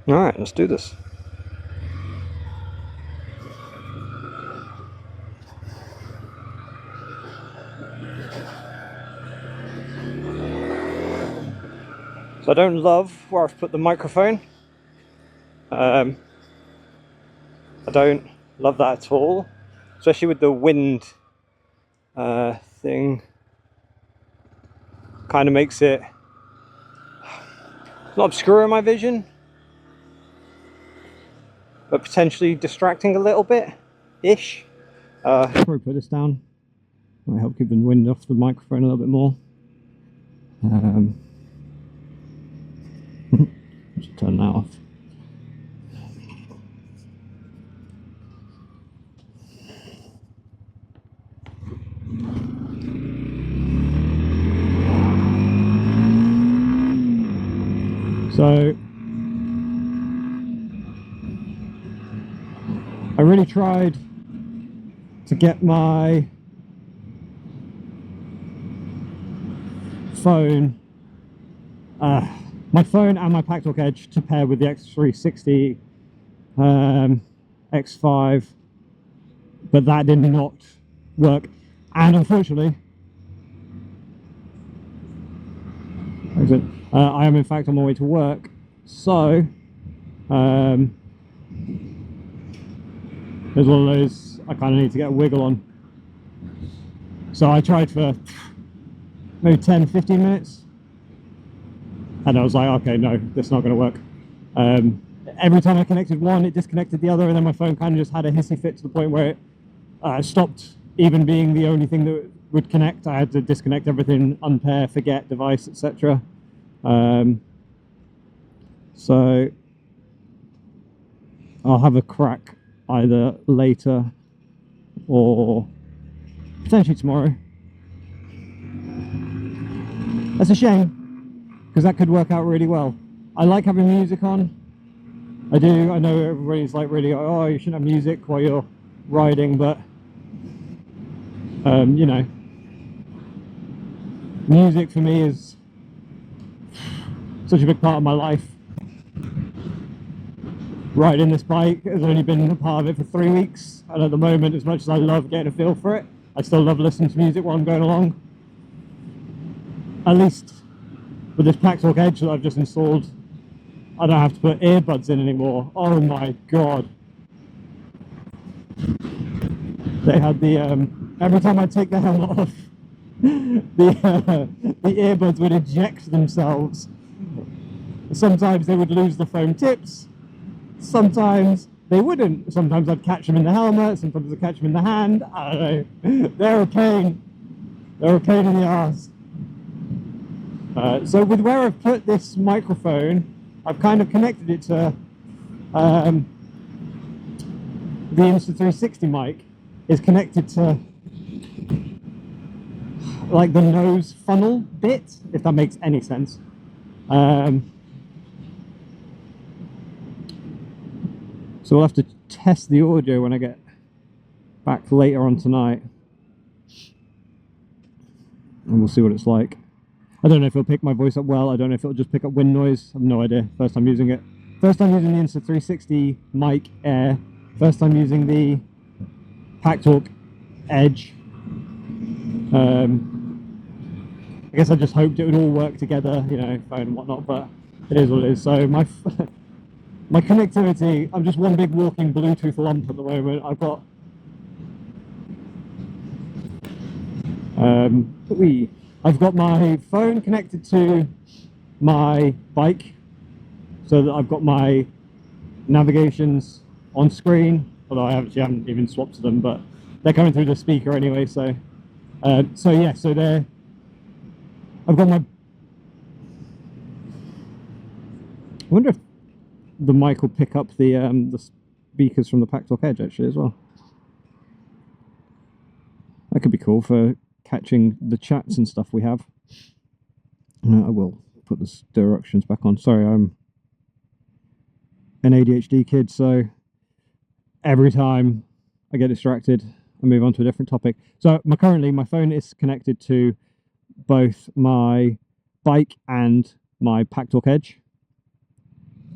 Alright, let's do this. So I don't love where I've put the microphone. I don't love that at all, especially with the wind thing. Kind of makes it not obscuring my vision, but potentially distracting a little bit ish. Probably put this down, might help keep the wind off the microphone a little bit more. Just turn that off. So I really tried to get my phone and my Packtalk Edge to pair with the X360 X5, but that did not work, and unfortunately I am in fact on my way to work, so there's one of those I kind of need to get a wiggle on. So I tried for maybe 10-15 minutes, and I was like, okay, no, this is not going to work. Every time I connected one, it disconnected the other, and then my phone kind of just had a hissy fit to the point where it stopped even being the only thing that would connect. I had to disconnect everything, unpair, forget device, etc. So I'll have a crack either later or potentially tomorrow. That's a shame, because that could work out really well. I like having music on. I do. I know everybody's like really, oh, you shouldn't have music while you're riding, but you know, music for me is such a big part of my life. Riding this bike has only been a part of it for 3 weeks, and at the moment, as much as I love getting a feel for it, I still love listening to music while I'm going along. At least with this Packtalk Edge that I've just installed, I don't have to put earbuds in anymore. Oh my god. They had the, every time I take the helmet off, the earbuds would eject themselves. Sometimes they would lose the foam tips, sometimes they wouldn't. Sometimes I'd catch them in the helmet, sometimes I'd catch them in the hand. I don't know. They're a pain. They're a pain in the ass. So with where I've put this microphone, I've kind of connected it to the Insta360 mic is connected to like the nose funnel bit, if that makes any sense. So we'll have to test the audio when I get back later on tonight, and we'll see what it's like. I don't know if it'll pick my voice up well. I don't know if it'll just pick up wind noise. I have no idea. First time using it. First time using the Insta360 Mic Air. First time using the Packtalk Edge. I guess I just hoped it would all work together, you know, phone and whatnot, but it is what it is. So my my connectivity, I'm just one big walking Bluetooth lump at the moment. I've got I've got my phone connected to my bike, so that I've got my navigations on screen, although I haven't even swapped to them, but they're coming through the speaker anyway. So yeah, so there I've got my, I wonder if the mic will pick up the speakers from the Packtalk Edge actually as well. That could be cool for catching the chats and stuff we have. I will put the directions back on. Sorry, I'm an ADHD kid, so every time I get distracted, I move on to a different topic. So currently my phone is connected to both my bike and my Packtalk Edge.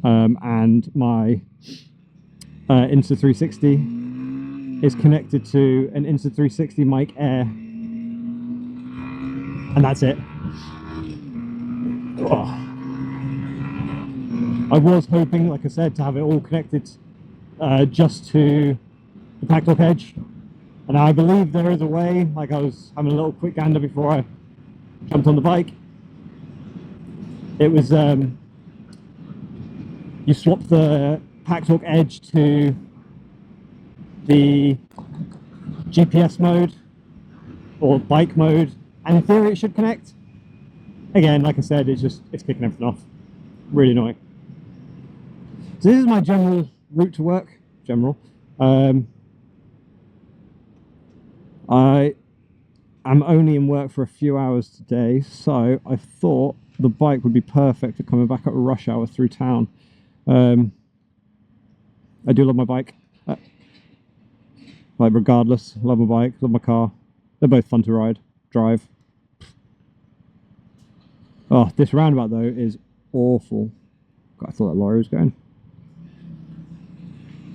and my Insta360 is connected to an Insta360 Mic Air, and that's it. Oh. I was hoping, like I said, to have it all connected just to the Packtalk Edge, and I believe there is a way. Like, I was having a little quick gander before I jumped on the bike. It was you swap the Packtalk Edge to the GPS mode or bike mode, and in theory it should connect. Again, like I said, it's kicking everything off. Really annoying. So this is my general route to work. I am only in work for a few hours today, so I thought the bike would be perfect for coming back at rush hour through town. I do love my bike. Like, regardless, love my bike, love my car. They're both fun to drive. Oh, this roundabout though is awful. God, I thought that lorry was going.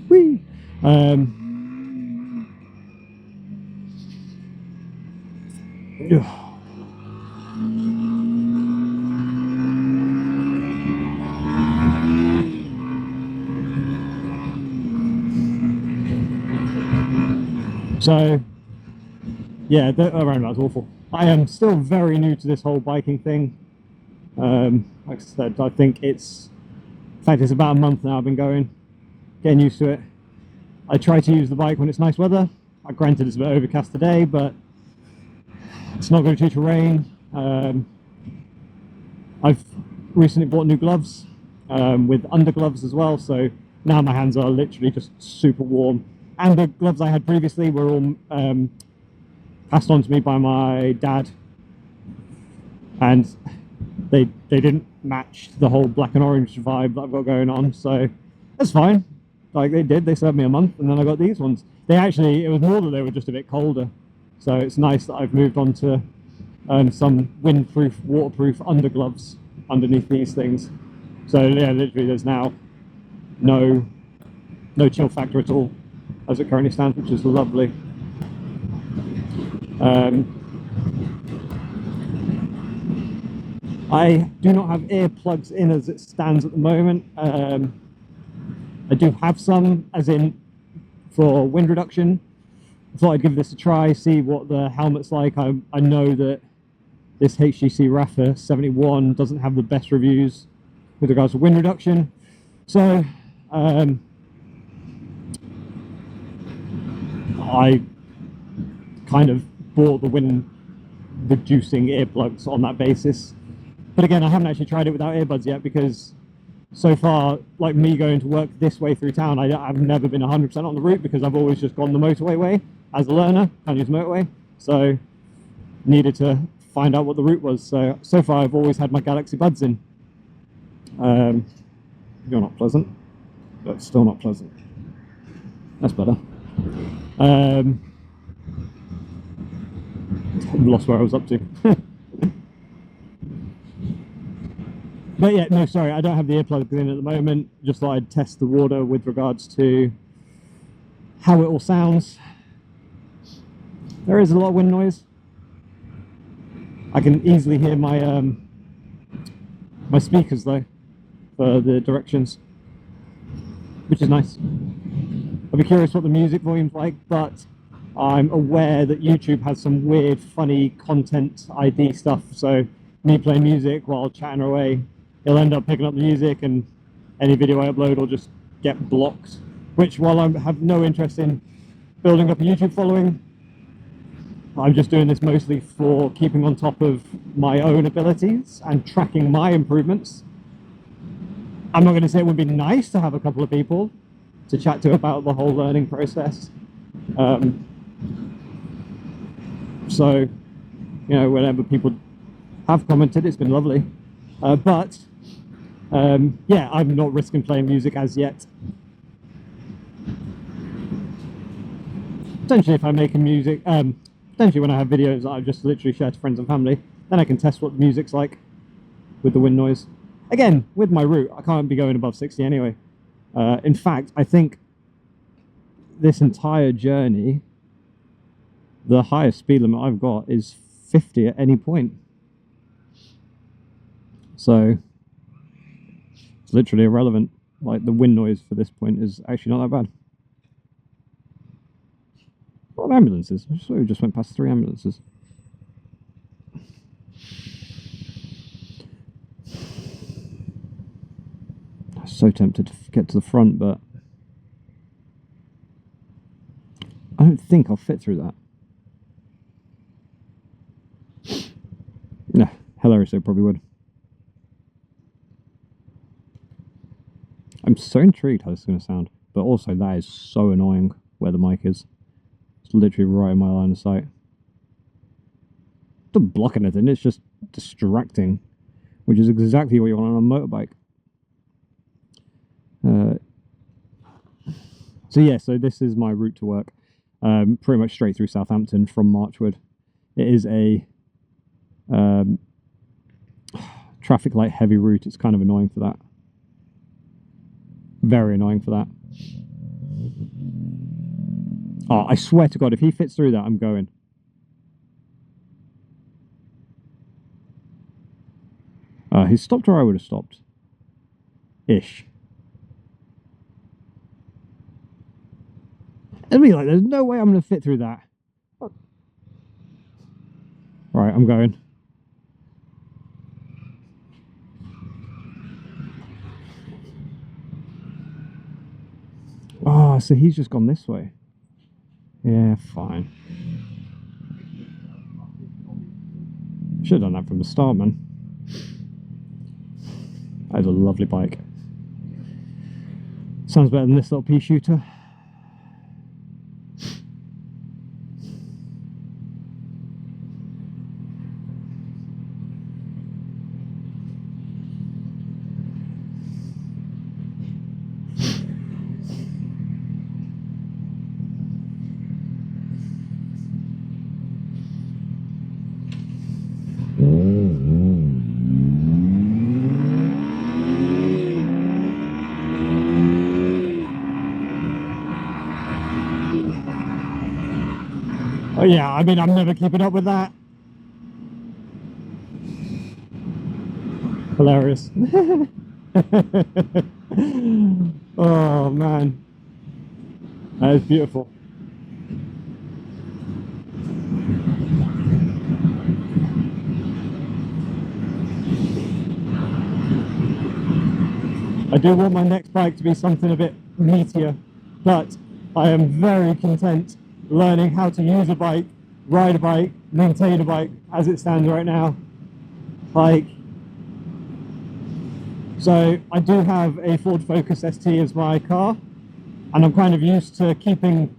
Whee! So, yeah, the roundabout's awful. I am still very new to this whole biking thing. Like I said, I think in fact, it's about a month now I've been getting used to it. I try to use the bike when it's nice weather. Granted, it's a bit overcast today, but it's not going to teach rain. I've recently bought new gloves with undergloves as well, so now my hands are literally just super warm. And the gloves I had previously were all passed on to me by my dad, and they didn't match the whole black and orange vibe that I've got going on, so that's fine. Like, they served me a month, and then I got these ones. It was more that they were just a bit colder, so it's nice that I've moved on to some windproof, waterproof undergloves underneath these things. So yeah, literally there's now no chill factor at all as it currently stands, which is lovely. I do not have earplugs in as it stands at the moment. I do have some, as in for wind reduction. I thought I'd give this a try, see what the helmet's like. I know that this HTC Rafa 71 doesn't have the best reviews with regards to wind reduction. So I kind of bought the wind reducing earplugs on that basis. But again, I haven't actually tried it without earbuds yet, because so far, like me going to work this way through town, I've never been 100% on the route, because I've always just gone the motorway way. As a learner, can't use motorway, so needed to find out what the route was. So far I've always had my Galaxy Buds in. You're not pleasant, but still not pleasant. That's better. I've lost where I was up to. But yeah, no, sorry, I don't have the earplugs in at the moment. Just thought I'd test the water with regards to how it all sounds. There is a lot of wind noise. I can easily hear my my speakers though for the directions, which is nice. I'll be curious what the music volume's like, but I'm aware that YouTube has some weird, funny content ID stuff. So me playing music while chatting away, it'll end up picking up the music, and any video I upload will just get blocked. Which, while I have no interest in building up a YouTube following, I'm just doing this mostly for keeping on top of my own abilities and tracking my improvements. I'm not going to say it would be nice to have a couple of people to chat to about the whole learning process. So, you know, whenever people have commented, it's been lovely. But yeah, I'm not risking playing music as yet. Potentially, if I'm making music, potentially when I have videos that I've just literally shared to friends and family, then I can test what the music's like with the wind noise. again, with my route, I can't be going above 60 anyway. In fact, I think this entire journey, the highest speed limit I've got is 50 at any point. So it's literally irrelevant. Like, the wind noise for this point is actually not that bad. A lot of ambulances. I swear we just went past 3 ambulances. I'm so tempted to get to the front, but I don't think I'll fit through that. Yeah, hilarious, it probably would. I'm so intrigued how this is going to sound, but also that is so annoying where the mic is. It's literally right in my line of sight. It doesn't block anything, it's just distracting, which is exactly what you want on a motorbike. So yeah, so this is my route to work. Pretty much straight through Southampton from Marchwood. It is a traffic light heavy route. It's kind of annoying for that. Very annoying for that. Oh, I swear to God, if he fits through that, I'm going. He stopped where I would have stopped. Ish. I mean, like, there's no way I'm going to fit through that. Right, I'm going. Oh, so he's just gone this way. Yeah, fine. Should have done that from the start, man. That is a lovely bike. Sounds better than this little pea shooter. Oh yeah, I mean, I'm never keeping up with that. Hilarious. Oh man, that is beautiful. I do want my next bike to be something a bit meatier, but I am very content learning how to use a bike, ride a bike, maintain a bike as it stands right now. Like, so I do have a Ford Focus ST as my car, and I'm kind of used to keeping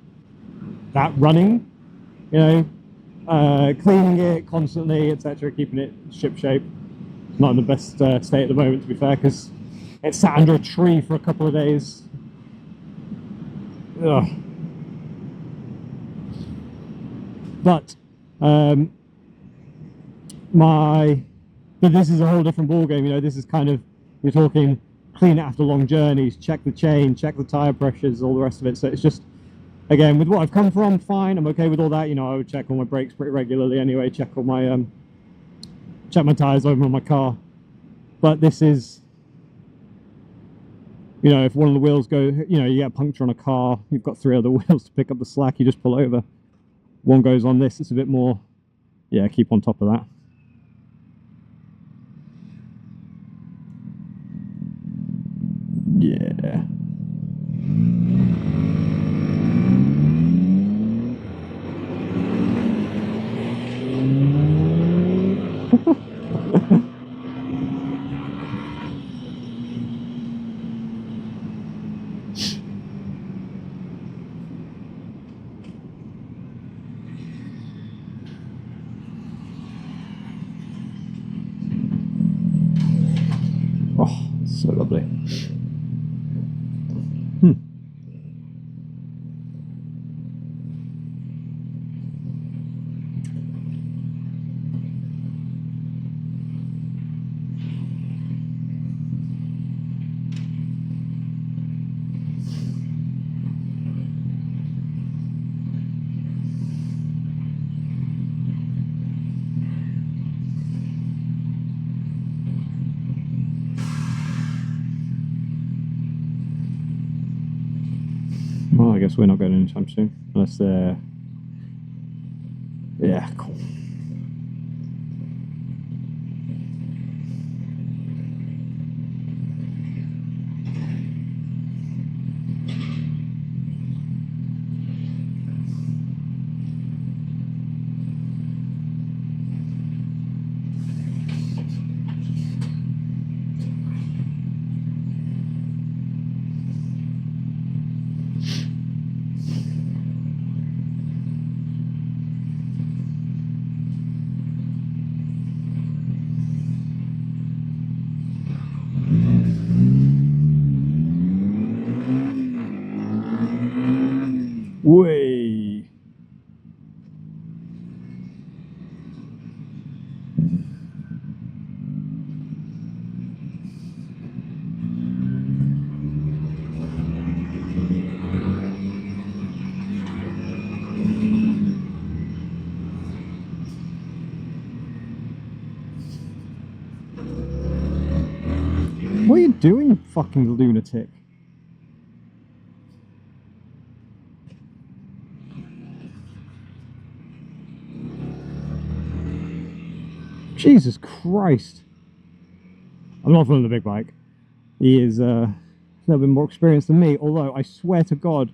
that running, you know, cleaning it constantly, etc., keeping it ship shape. It's not in the best state at the moment, to be fair, because it sat under a tree for a couple of days. Ugh. But but this is a whole different ballgame, you know. This is kind of, you're talking clean it after long journeys, check the chain, check the tire pressures, all the rest of it. So it's just, again, with what I've come from, fine, I'm okay with all that. You know, I would check all my brakes pretty regularly anyway, check all my check my tires over on my car. But this is, you know, if one of the wheels go, you know, you get a puncture on a car, you've got 3 other wheels to pick up the slack, you just pull over. One goes on this, it's a bit more, yeah, keep on top of that. Yeah. Oh, so lovely. Well, I guess we're not going anytime soon, unless they're... Yeah, cool. Way. What are you doing, you fucking lunatic? Jesus Christ. I'm not feeling the big bike. He is a little bit more experienced than me, although I swear to God,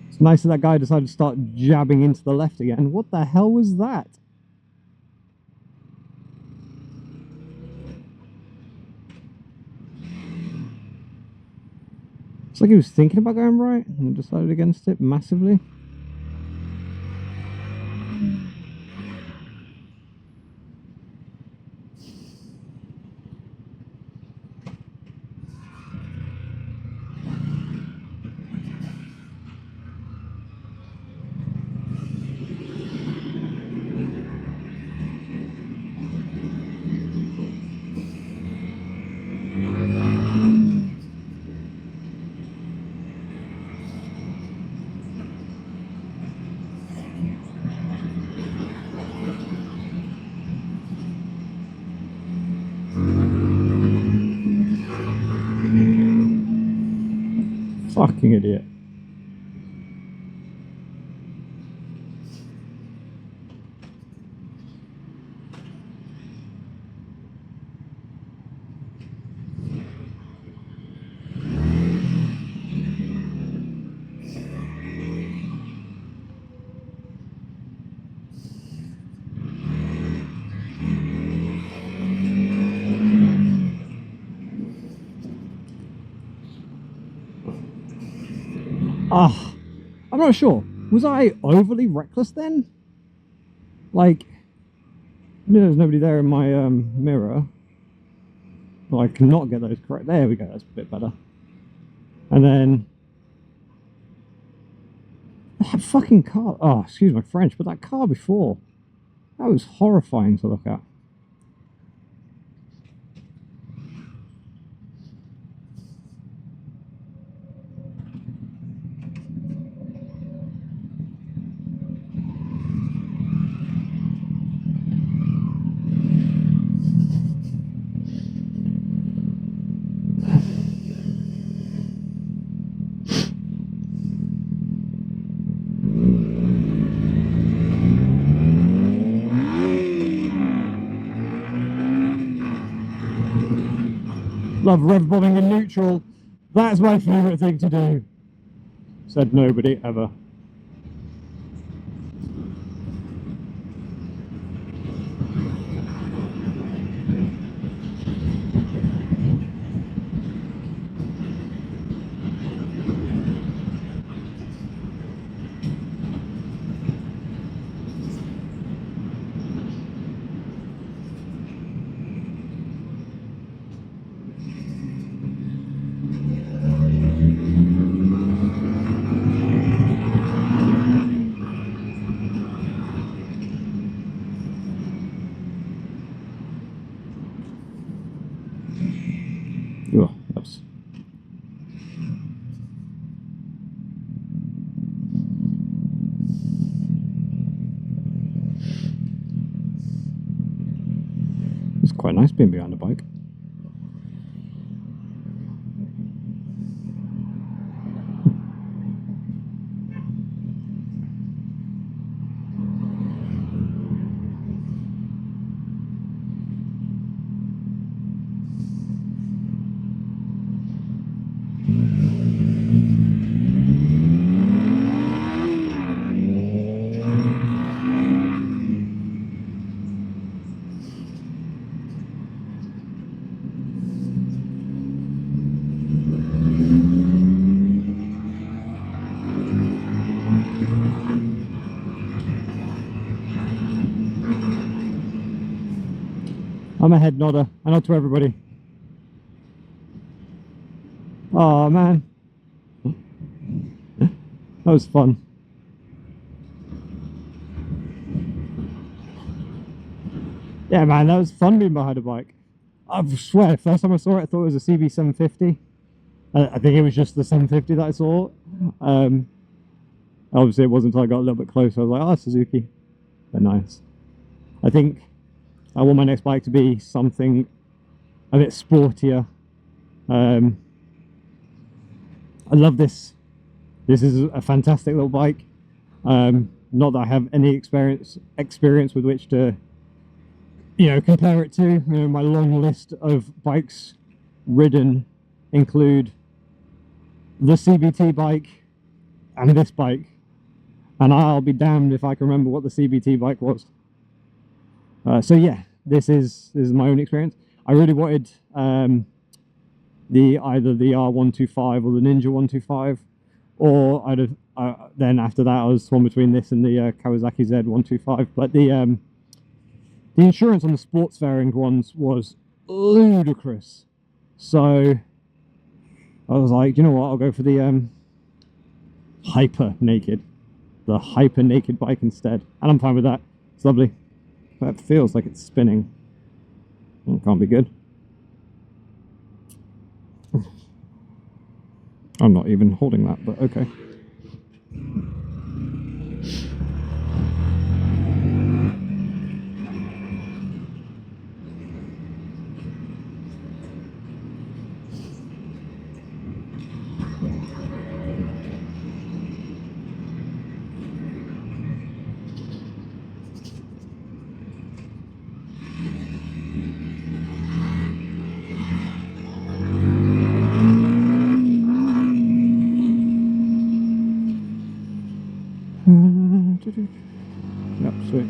it's nice that guy decided to start jabbing into the left again. What the hell was that? It's like he was thinking about going right and decided against it massively. Fucking idiot. Ah, I'm not sure. Was I overly reckless then? Like, there's nobody there in my mirror. Well, I cannot get those correct. There we go, that's a bit better. And then that fucking car. Oh, excuse my French, but that car before, that was horrifying to look at. Love rev bombing in neutral. That's my favourite thing to do. Said nobody ever. Oh, that's... It's quite nice being behind a bike. I'm a head nodder. I nod to everybody. Oh man, that was fun. Yeah man, that was fun being behind a bike. I swear, first time I saw it, I thought it was a CB750. I think it was just the 750 that I saw. Obviously it wasn't until I got a little bit closer I was like, oh, Suzuki. They're nice. I think I want my next bike to be something a bit sportier. I love this. This is a fantastic little bike. Not that I have any experience with which to, you know, compare it to. You know, my long list of bikes ridden include the CBT bike and this bike, and I'll be damned if I can remember what the CBT bike was. So yeah, this is my own experience. I really wanted either the R125 or the Ninja 125, or I'd have then after that I was torn between this and the Kawasaki Z125. But the insurance on the sports fairing ones was ludicrous, so I was like, you know what, I'll go for the hyper naked bike instead, and I'm fine with that. It's lovely. That feels like it's spinning. It can't be good. I'm not even holding that, but okay. Yep, sweet.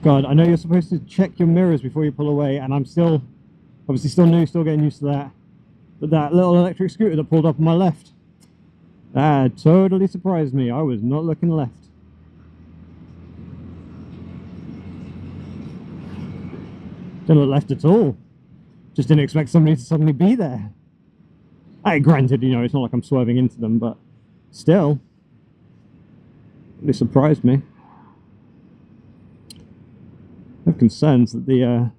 God, I know you're supposed to check your mirrors before you pull away, and I'm still, obviously still new, still getting used to that. But that little electric scooter that pulled up on my left, that totally surprised me. I was not looking left. Didn't look left at all. Just didn't expect somebody to suddenly be there. Granted, you know, it's not like I'm swerving into them, but still, it surprised me. I have concerns that the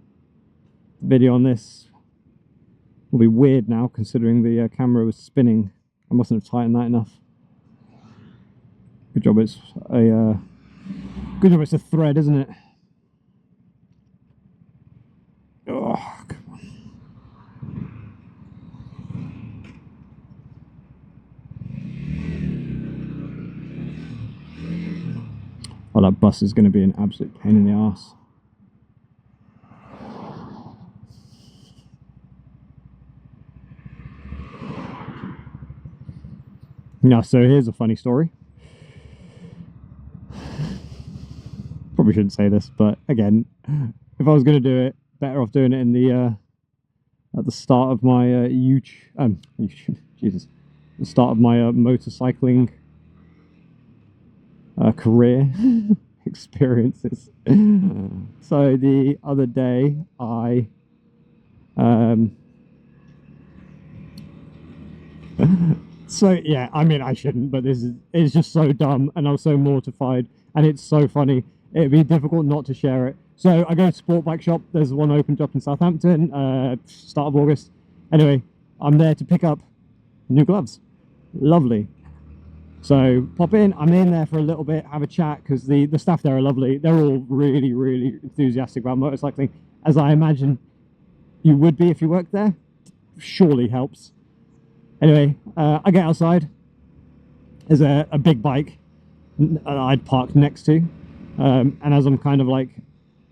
video on this will be weird now, considering the camera was spinning. I mustn't have tightened that enough. Good job it's a thread, isn't it? Oh, come on. Oh, that bus is going to be an absolute pain in the arse. Now, so here's a funny story. Probably shouldn't say this, but again, if I was going to do it, better off doing it in the at the start of my Jesus, the start of my motorcycling career experiences. So the other day, I so yeah, I mean I shouldn't, but it's just so dumb, and I was so mortified, and it's so funny. It'd be difficult not to share it. So I go to Sport Bike Shop. There's one opened up in Southampton, start of August. Anyway, I'm there to pick up new gloves. Lovely. So pop in. I'm in there for a little bit, have a chat, because the staff there are lovely. They're all really, really enthusiastic about motorcycling, as I imagine you would be if you worked there. surely helps. Anyway, I get outside. There's a big bike I'd parked next to, and as I'm kind of like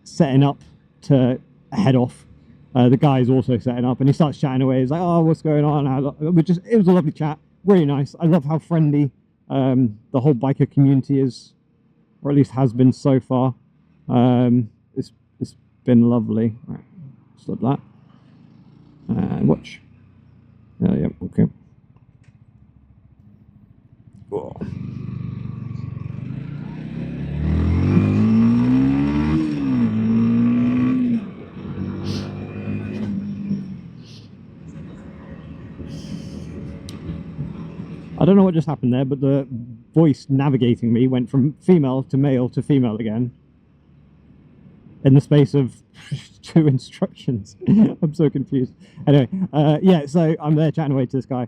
setting up to head off, the guy's also setting up, and he starts chatting away. He's like, "Oh, what's going on?" It was a lovely chat, really nice. I love how friendly the whole biker community is, or at least has been so far. It's been lovely. Right, stop that and watch. Yeah, okay. Oh. I don't know what just happened there, but the voice navigating me went from female to male to female again in the space of 2 instructions. I'm so confused. Anyway, yeah, so I'm there chatting away to this guy.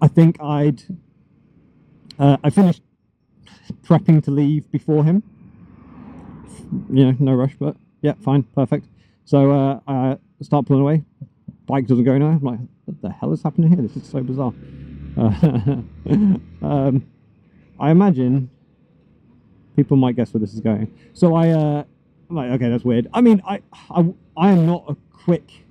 I think I finished prepping to leave before him. You know, no rush, but yeah, fine, perfect. So I start pulling away. Bike doesn't go nowhere. I'm like, what the hell is happening here? This is so bizarre. I imagine people might guess where this is going. So I'm like, okay, that's weird. I mean, I am not a quick.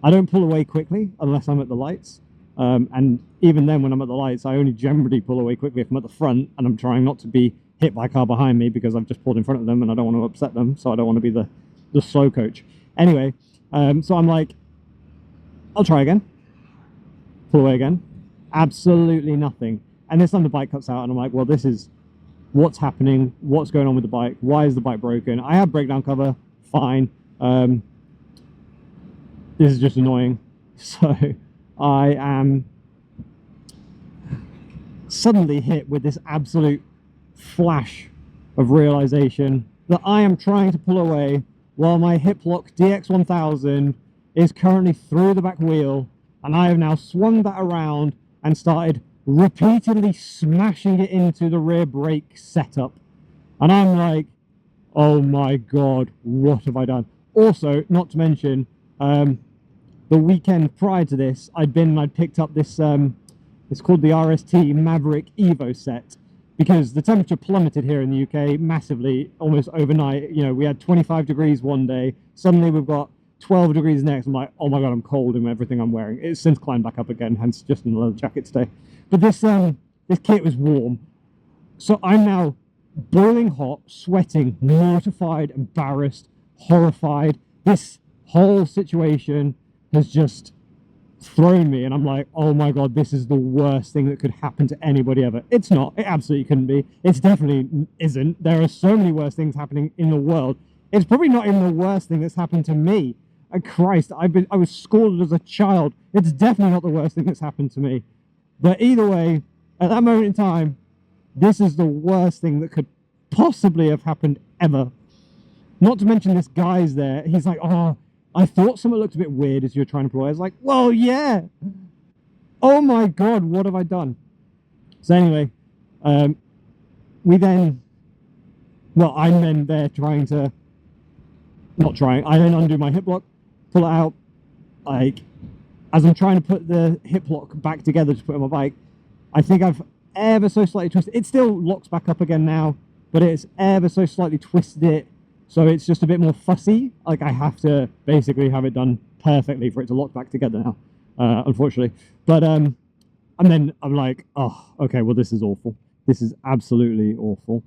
I don't pull away quickly unless I'm at the lights. And even then, when I'm at the lights, I only generally pull away quickly if I'm at the front and I'm trying not to be hit by a car behind me because I've just pulled in front of them and I don't want to upset them, so I don't want to be the slow coach. Anyway, so I'm like, I'll try again. Pull away again. Absolutely nothing. And this time the bike cuts out and I'm like, well, this is what's happening. What's going on with the bike? Why is the bike broken? I have breakdown cover. Fine. This is just annoying. So I am suddenly hit with this absolute flash of realization that I am trying to pull away while my Hiplock DX1000 is currently through the back wheel, and I have now swung that around and started repeatedly smashing it into the rear brake setup. And I'm like, oh my god, what have I done? Also, not to mention, the weekend prior to this, I'd picked up this, it's called the RST Maverick Evo set, because the temperature plummeted here in the UK massively, almost overnight. You know, we had 25 degrees one day, suddenly we've got 12 degrees next. I'm like, oh my god, I'm cold in everything I'm wearing. It's since climbed back up again, hence just in a leather jacket today. But this kit was warm, so I'm now boiling hot, sweating, mortified, embarrassed, horrified. This whole situation has just thrown me, and I'm like, oh my god, this is the worst thing that could happen to anybody ever. It's not. It absolutely couldn't be. It's definitely isn't. There are so many worse things happening in the world. It's probably not even the worst thing that's happened to me. Christ, I was scolded as a child. It's definitely not the worst thing that's happened to me. But either way, at that moment in time, this is the worst thing that could possibly have happened ever. Not to mention this guy's there. He's like, oh, I thought something looked a bit weird as you were trying to pull away. I was like, well, yeah. Oh my god, what have I done? So anyway, I'm then there trying to, I then undo my hip lock, pull it out. Like, as I'm trying to put the hip lock back together to put on my bike, I think I've ever so slightly twisted. It still locks back up again now, but it's ever so slightly twisted it. So it's just a bit more fussy. Like, I have to basically have it done perfectly for it to lock back together now, unfortunately. But, and then I'm like, oh, okay, well, this is awful. This is absolutely awful.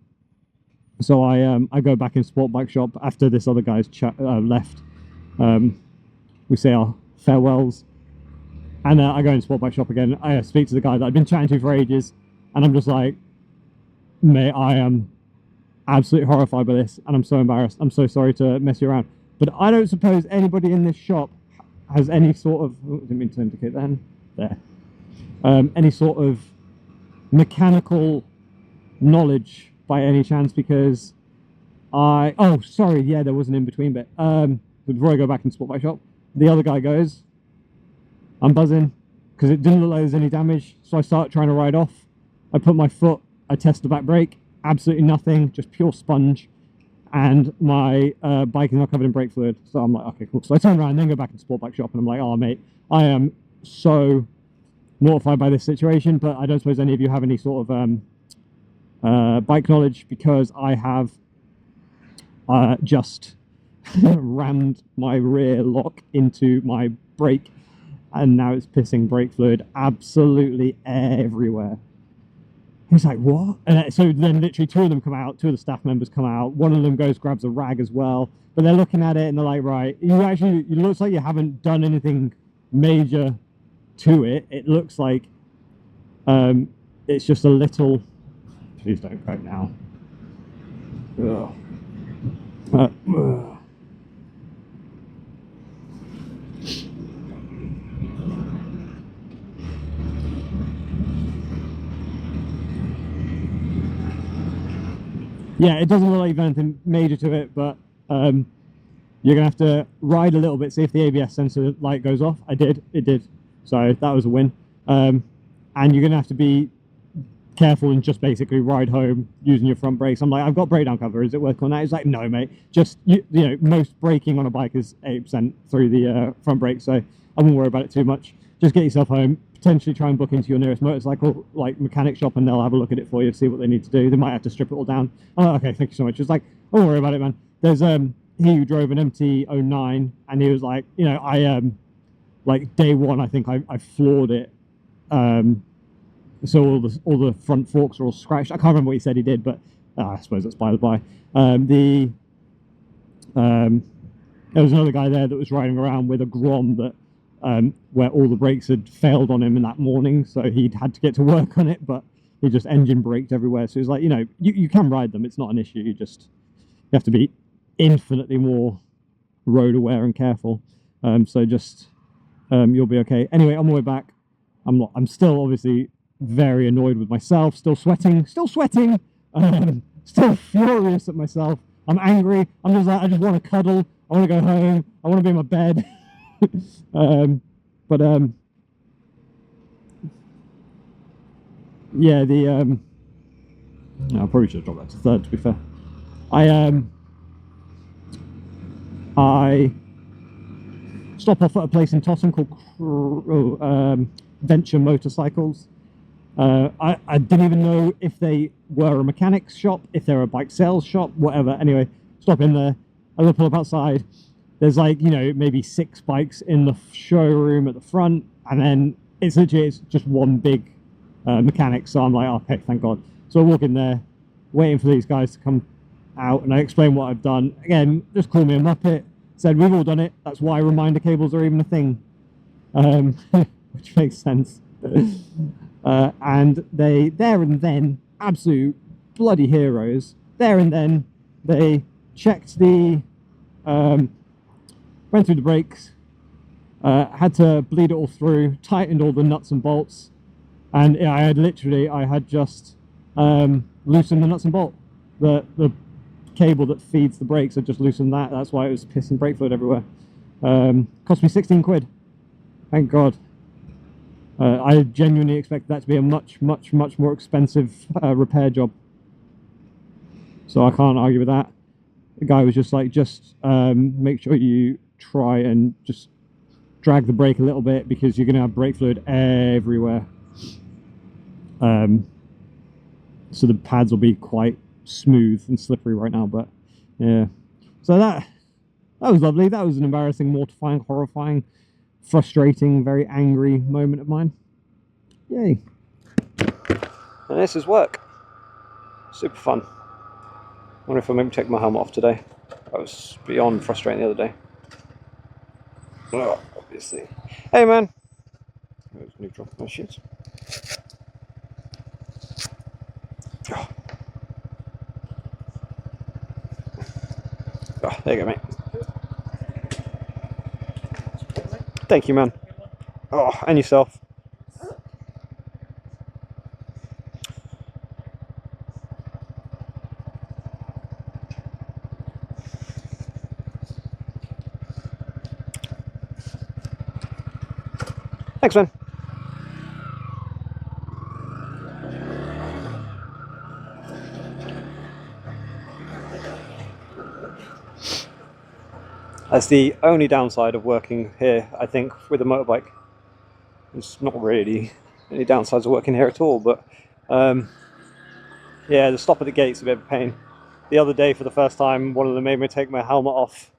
So I go back in sport bike shop after this other guy's left. We say our farewells. And I go in sport bike shop again. I speak to the guy that I've been chatting to for ages. And I'm just like, mate, I am absolutely horrified by this, and I'm so embarrassed. I'm so sorry to mess you around, but I don't suppose anybody in this shop has any sort of, oh, didn't mean to indicate then, there, any sort of mechanical knowledge by any chance, because oh, sorry, yeah, there was an in-between bit. Before I go back in sport bike shop, the other guy goes, I'm buzzing, because it didn't look like there's any damage, so I start trying to ride off. I put my foot, I test the back brake, absolutely nothing, just pure sponge. and my bike is not covered in brake fluid. So I'm like, okay, cool. So I turn around and then go back to sport bike shop, and I'm like, oh mate, I am so mortified by this situation, but I don't suppose any of you have any sort of bike knowledge, because I have just rammed my rear lock into my brake, and now it's pissing brake fluid absolutely everywhere. He's like, what? And so then literally two of them come out, two of the staff members come out, one of them goes, grabs a rag as well, but they're looking at it and they're like, right, it looks like you haven't done anything major to it. It looks like it's just a little, please don't go now. Yeah, it doesn't look like you've done anything major to it, but you're gonna have to ride a little bit, see if the ABS sensor light goes off. It did, so that was a win. And you're gonna have to be careful and just basically ride home using your front brakes. I'm like, I've got breakdown cover, is it worth calling that? He's like, no mate, just you know, most braking on a bike is 80% through the front brakes, so I wouldn't worry about it too much. Just get yourself home, potentially try and book into your nearest motorcycle like mechanic shop, and they'll have a look at it for you, see what they need to do. They might have to strip it all down. I'm like, okay, thank you so much. It's like, don't worry about it, man. There's he who drove an MT-125, and he was like, you know, I like day one, I think I floored it. So all the front forks are all scratched. I can't remember what he said he did, but I suppose that's by the by. There was another guy there that was riding around with a Grom that where all the brakes had failed on him in that morning, so he'd had to get to work on it, but he just engine braked everywhere. So he's like, you know, you can ride them, it's not an issue, you have to be infinitely more road aware and careful. So just you'll be okay. Anyway, on my way back, I'm still obviously very annoyed with myself, still sweating, still furious at myself. I'm angry. I'm just like, I just want to cuddle, I want to go home, I want to be in my bed. Yeah, I probably should have dropped that to third, to be fair. I stop off at a place in Tottenham called Venture Motorcycles. I didn't even know if they were a mechanic's shop, if they're a bike sales shop, whatever. Anyway, stop in there. I'm gonna pull up outside. There's like, you know, maybe 6 bikes in the showroom at the front, and then it's just one big mechanic. So I'm like, oh, okay, thank God. So I walk in there, waiting for these guys to come out, and I explain what I've done. Again, just call me a muppet. Said, we've all done it. That's why reminder cables are even a thing, which makes sense. And they, there and then, absolute bloody heroes, there and then, they checked the, went through the brakes, had to bleed it all through, tightened all the nuts and bolts, and I had just loosened the nuts and bolt. The cable that feeds the brakes had just loosened that. That's why it was pissing brake fluid everywhere. Cost me 16 quid. Thank God. I genuinely expected that to be a much more expensive repair job. So I can't argue with that. The guy was just like, make sure you try and just drag the brake a little bit, because you're going to have brake fluid everywhere. So the pads will be quite smooth and slippery right now, but yeah. So that was lovely. That was an embarrassing, mortifying, horrifying, frustrating, very angry moment of mine. Yay. And this is work. Super fun. I wonder if I'll maybe take my helmet off today. That was beyond frustrating the other day. Oh, obviously. Hey man. It was neutral. Oh shit. Oh. Oh, there you go, mate. Thank you, man. Oh, and yourself. Thanks, man. That's the only downside of working here, I think, with a motorbike. It's not really any downsides of working here at all, but yeah, the stop at the gate's a bit of a pain. The other day, for the first time, one of them made me take my helmet off,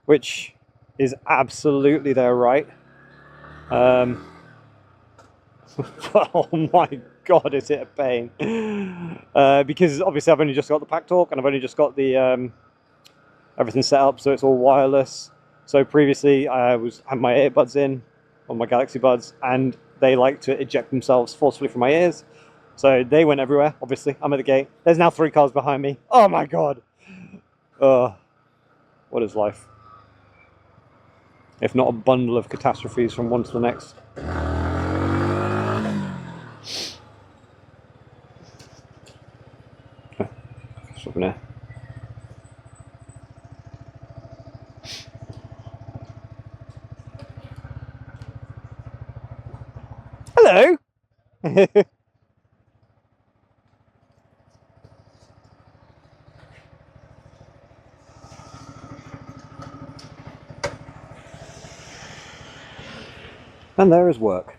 which is absolutely their right. But oh my god, is it a pain? Because obviously I've only just got the Packtalk and I've only just got the everything set up, so it's all wireless. So previously I had my earbuds in, on my Galaxy Buds, and they like to eject themselves forcefully from my ears. So they went everywhere, obviously. I'm at the gate. There's now 3 cars behind me. Oh my god. What is life? If not a bundle of catastrophes from one to the next. Stop in there. Hello! And there is work.